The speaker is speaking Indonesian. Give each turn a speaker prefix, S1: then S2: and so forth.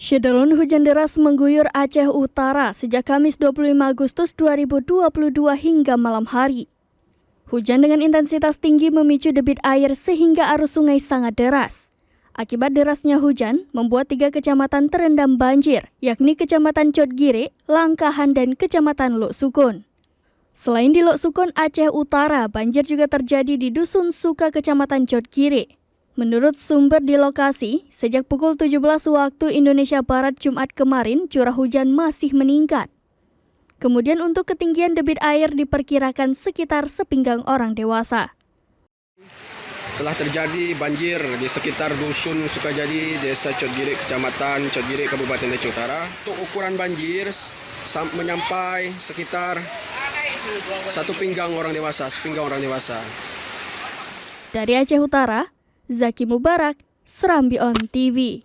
S1: Syederun hujan deras mengguyur Aceh Utara sejak Kamis 25 Agustus 2022 hingga malam hari. Hujan dengan intensitas tinggi memicu debit air sehingga arus sungai sangat deras. Akibat derasnya hujan, membuat 3 kecamatan terendam banjir, yakni Kecamatan Cotgire, Langkahan, dan Kecamatan Lok Sukun. Selain di Lok Sukun, Aceh Utara, banjir juga terjadi di Dusun Suka, Kecamatan Cotgire. Menurut sumber di lokasi, sejak pukul 17 waktu Indonesia Barat Jumat kemarin, curah hujan masih meningkat. Kemudian untuk ketinggian debit air diperkirakan sekitar sepinggang orang dewasa.
S2: Telah terjadi banjir di sekitar Dusun Sukajadi, Desa Cotgire, Kecamatan Cotgire, Kabupaten Aceh Utara. Untuk ukuran banjir menyampai sekitar sepinggang orang dewasa.
S1: Dari Aceh Utara, Zaki Mubarak, Serambi On TV.